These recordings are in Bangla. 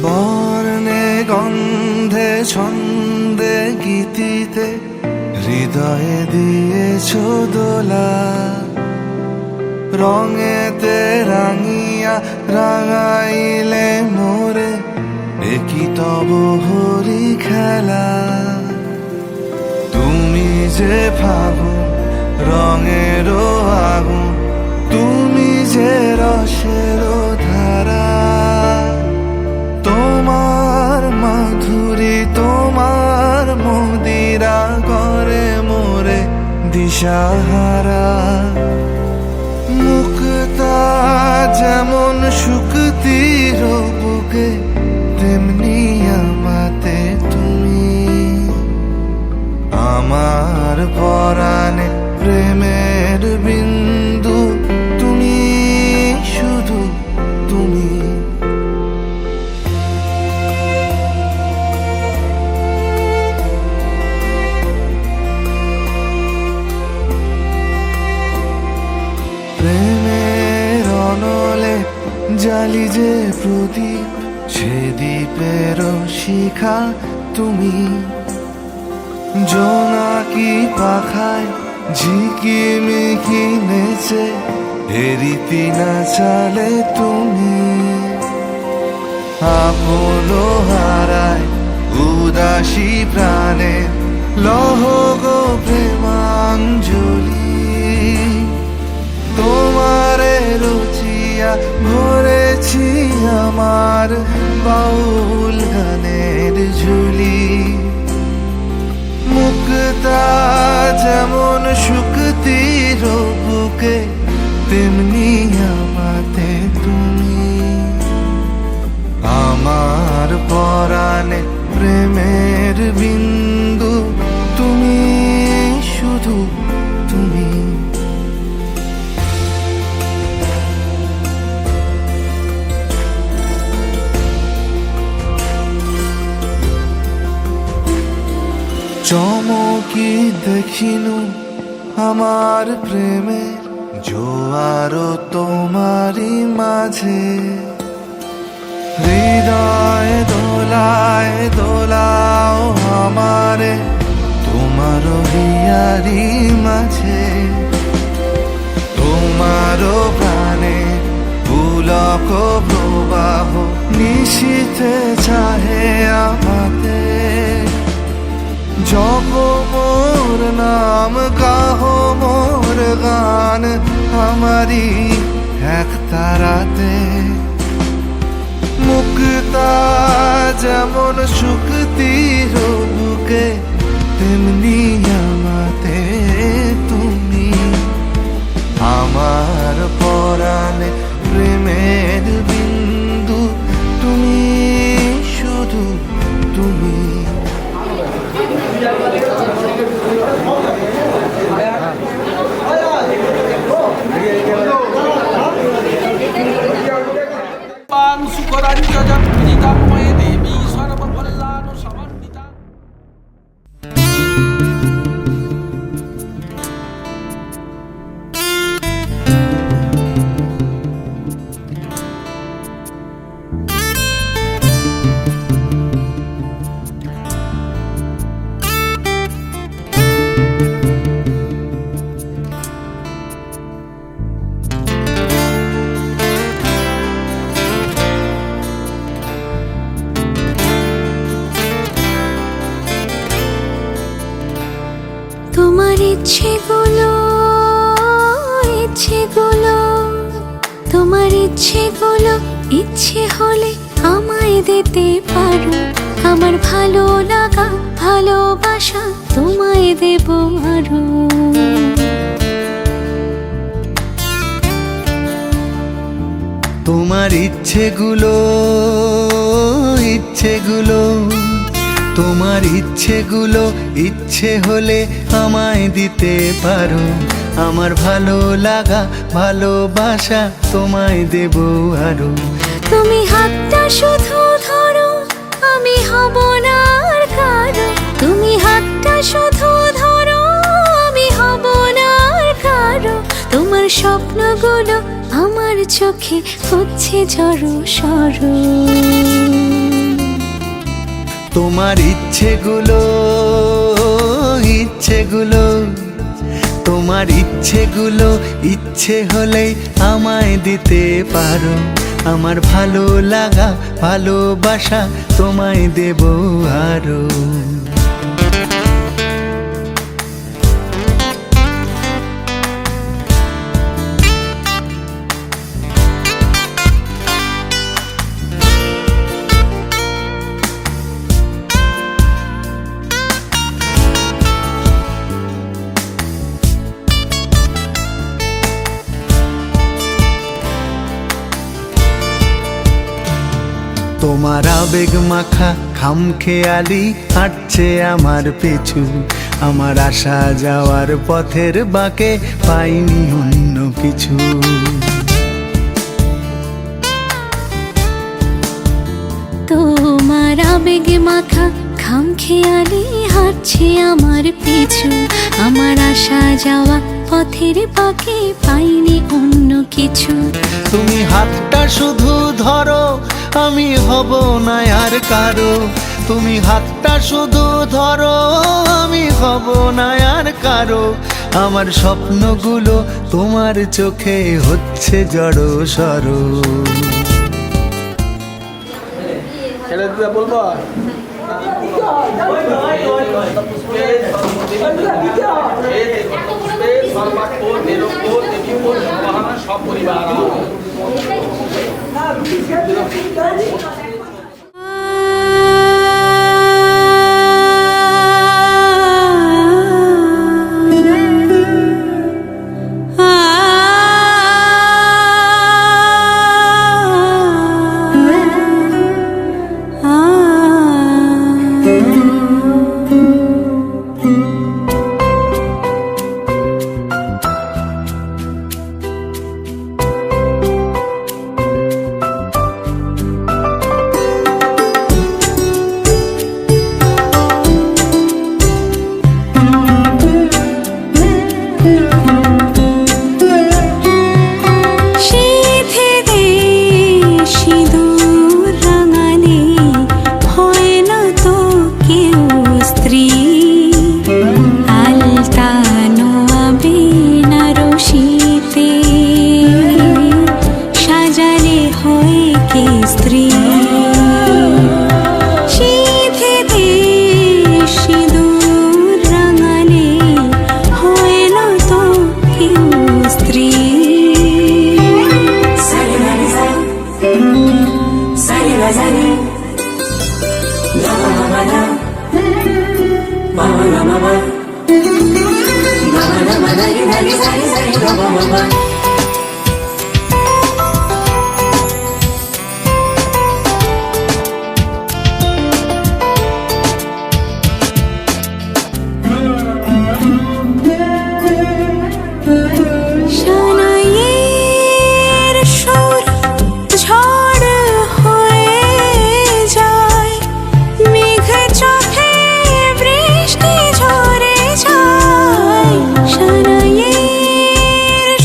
বর্ণে গন্ধে ছন্দে গীতিতে হৃদয়ে দিয়েছ দোলা, রঙেতে রাঙিয়া রাঙাইলে মোরে একই তব হরি খেলা। তুমি যে ফাগুন রঙের আগুন, তুমি যে রসের ধারা, তোমার মাধুরী তোমার মদিরা করে মোরে দিশাহারা। মুক্তা যেমন শুকতির বুকে, তেমনি আমাতে তুমি। আমার পরাণে প্রেমের বিন্দু, তুমি শুধু তুমি। প্রেমের অনলে জালি যে প্রদীপ, সে দ্বীপের শিখা তুমি। জোনাকি পাখায় ঝিকিমিকি নেচে হেরিতি না চালে তুমি। আপন হারায় উদাসী প্রাণে লহ গো প্রেমাঞ্জলি। তোমারে রুচিয়া ভরেছি আমার বাউল গানের ঝুলি। মুক্তা যেমন শুকতির বুকে, তেমনি আমাতে তুমি। আমার পরাণে প্রেমের বিন্দু, তুমি শুধু তুমি। চমকি দেখিনু আমার প্রেমের জোয়ার তোমারই মাঝে। হৃদয় দোলায় দোলাও আমারে তোমার হিয়ারি মাঝে। তোমার প্রাণে পুলক প্রবাহ নিশীথে চাহে আমাতে। জপ মোর নাম গাহ মোর গান আমারি এক তারাতে। মুক্তা যেমন শুকতির বুকে, তেমনি আমাতে তুমি। আমার পরাণে প্রেমের বিন্দু, তুমি শুধু তুমি। দেবী সর্বকল্যাণ সমন্বিতা। তোমার ইচ্ছেগুলো ইচ্ছেগুলো, তোমার ইচ্ছেগুলো ইচ্ছে হলে আমায় দিতে পারো। আমার ভালো লাগা ভালোবাসা তোমায় দেব আরো। তোমার ইচ্ছেগুলো ইচ্ছেগুলো, তোমার ইচ্ছেগুলো ইচ্ছে হলে আমায় দিতে পারো। আমার ভালো লাগা ভালোবাসা তোমায় দেব আরো। তুমি হাতটা শুধু ধরো, আমি হব না আর কারো। তুমি হাতটা শুধু ধরো, আমি হব না আর কারো। তোমার স্বপ্নগুলো আমার চোখে হচ্ছে ঝড় সরো। তোমার ইচ্ছেগুলো ইচ্ছেগুলো তোমার ইচ্ছেগুলো ইচ্ছে হলেই আমায় দিতে পারো। আমার ভালো লাগা ভালোবাসা তোমায় দেব আরো। তোমার আবেগ মাখা খামখেয়ালি হাঁটছে আমার পিছু। আমার আসা যাওয়ার পথের বাঁকে পাইনি অন্য কিছু। তোমার আবেগে মাখা খামখেয়ালি হাঁটছে আমার পিছু। আমার আসা যাওয়া পথের বাঁকে পাইনি অন্য কিছু। তুমি হাতটা শুধু ধরো, আমি হব না আর কারো। তুমি হাতটা শুধু ধরো, আমি হব না আর কারো। আমার স্বপ্নগুলো তোমার চোখে হচ্ছে জড়ো সরো। ছেড়ে দিতে বলবো সব পরিবার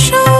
শোর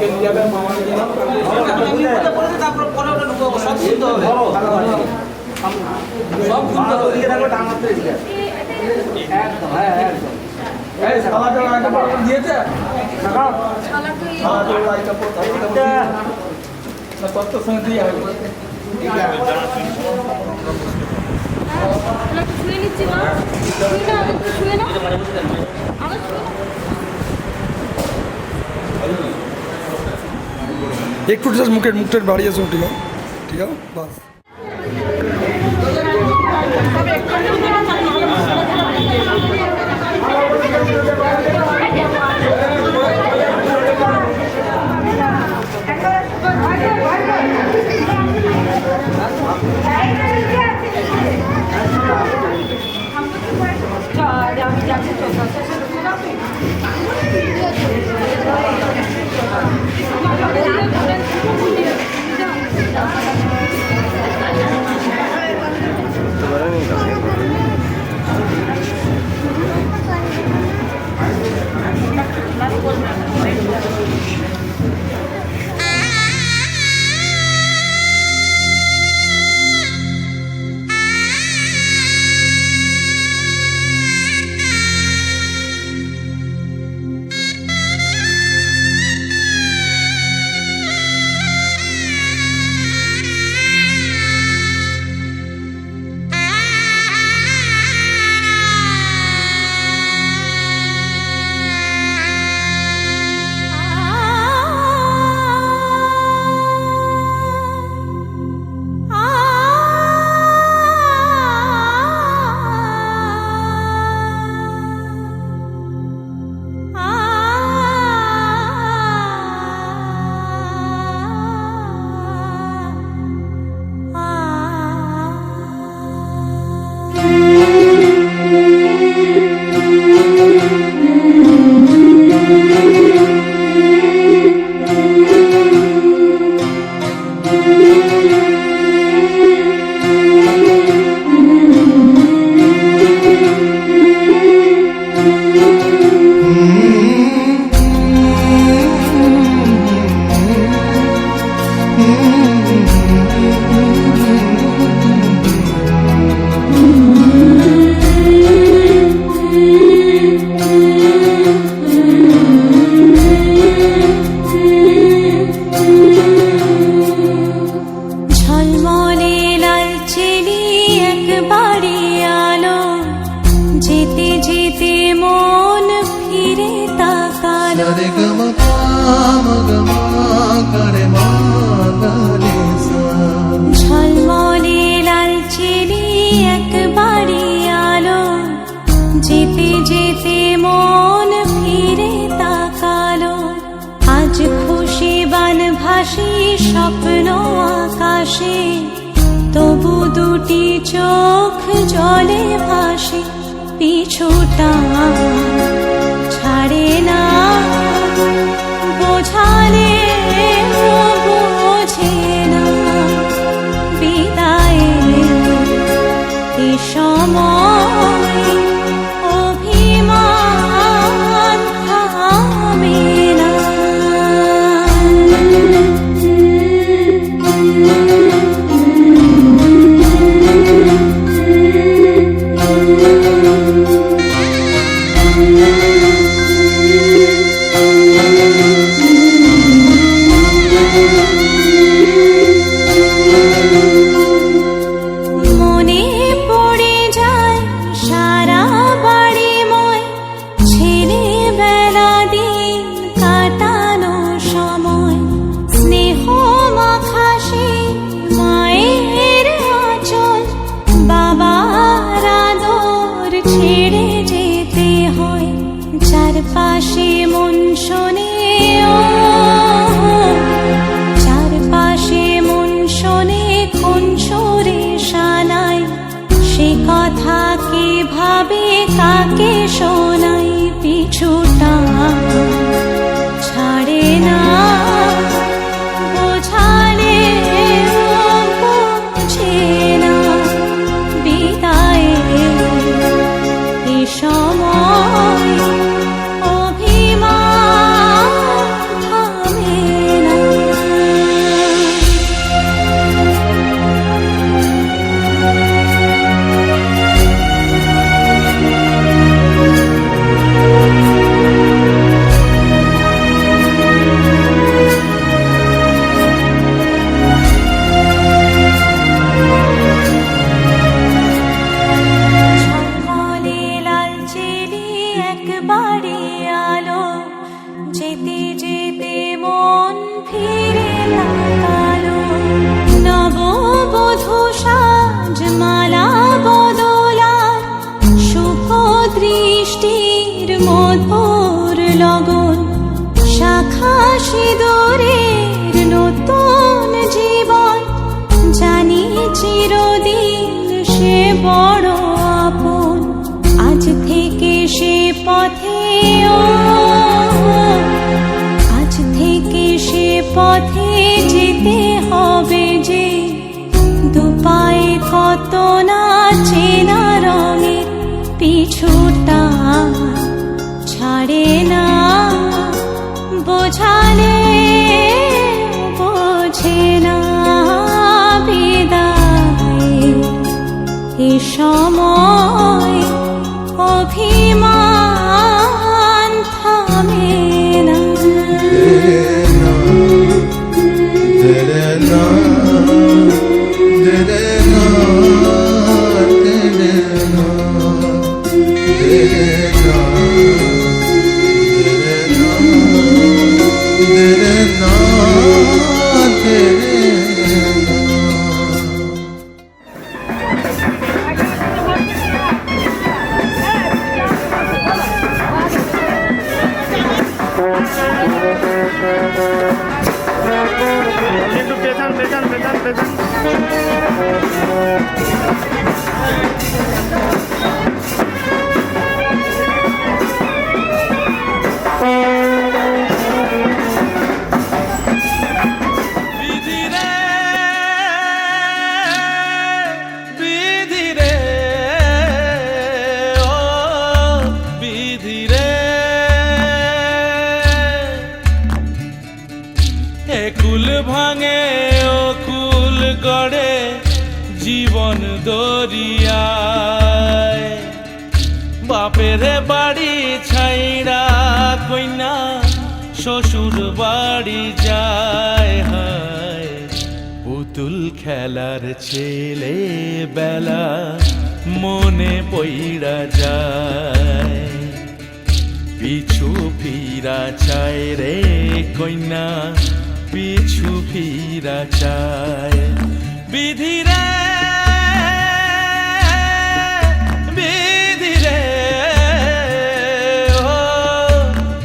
নিয়ে যাবে মামাকে নিয়ে যাবে তারপর পরে ওটা ঢুকবো সব শুনতে হবে সব শুনতে হবে দিকে থাকবে টাঙাতে একদম হ্যাঁ একদম এই সালাদের লাইটটা পড়া দিয়েছে দেখাও সালাদের লাইটটা পড়া না কত সময় দিয়ে হবে ঠিক আছে শুয়ে নিচ্ছি মা শুয়ে না আমার একটু জাস্ট মুখের বাড়ি আছে উঠে যাও ঠিক আছে বাস ঝলমলে লালচেরি একবারে আলো যেতে যেতে মন ফিরে তাকালো আজ খুশি বান ভাসি স্বপ্ন আকাশে তবু দুটি চোখ জলে ভাসে পিছুটা ছাড়ে না বোঝালে বোঝে না বিদায়ের এ সময় অভিমান থামে না মনে পড়ে যায় সারা বাড়িময় ছেলেবেলা দিন কাটানো সময় স্নেহ মাখাসে মায়ের আঁচল বাবার আদর ছেড়ে যেতে হয় চারপাশে মন শোনে চারপাশে মন শোনে কোন সুরে শানাই সে কথা কে ভাবে কাকে শোনাই পিছুটা ছাড়ে না বোঝালে বোঝে না বিদায়ের এ সময় অভিমান থামে বাড়ি আলো, যেতে যেতে মন ফিরে তাকালো। নববধূ সাজমালা বদলার শুভ দৃষ্টির মধুর লগন, শাখা সিঁদুরের নতুন জীবন, জানি চিরদিন সে বড় আপন। আজ থেকে সে পথে আজ থেকে সে পথে যেতে হবে যে, দুপায়ে কত না চেনা রঙে পিছুটা ছাড়ে না, বোঝালে বোঝে না বিদায়ের এ সময় অভিমান থামে না। একটু পেছান পেছান পেছান পেছান। কুল ভাঙে ও কুল গড়ে জীবন দরিয়ায়, বাপের বাড়ি ছাইড়া কইনা শ্বশুর বাড়ি যায়। হায় পুতুল খেলার ছেলে বেলা মনে পইড়া যায়, পিছু ফিরা চায় রে কইনা পিছু ফিরা চায়। বিধি রে বিধি রে ও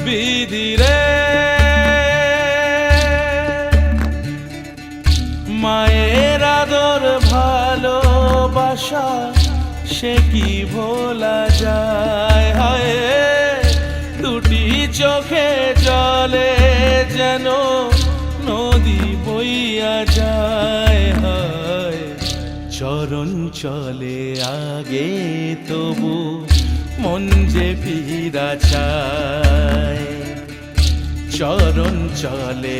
বিধি রে, মায়ের আদর ভালোবাসা সে কি ভোলা যায়। হায় দুটি চোখে জলে যেন নদী বইয়া যায়। হায় চরণ চলে আগে তবু মন যে ফিরা চায়, চরণ চলে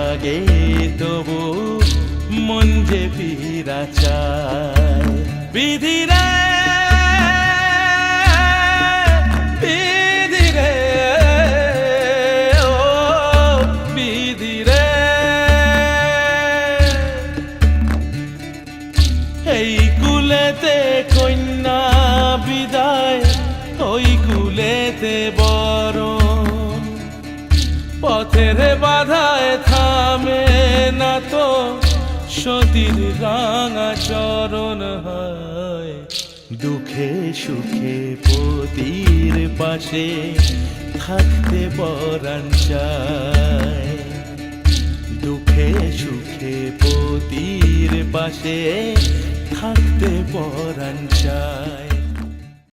আগে তবু মন যে ফিরা চায়। বিধি রে বিধি রে ও বিধি রে, এই কুলেতে কন্যা বিদায় ওই কুলেতে বরণ, পথের বাধায় থামে না তো সতীর রাঙা চরণ। হয় দুঃখে সুখে পতির পাশে থাকতে পরাণ চায়, দুঃখে সুখে পতির পাশে থাকতে পরাণ চায়।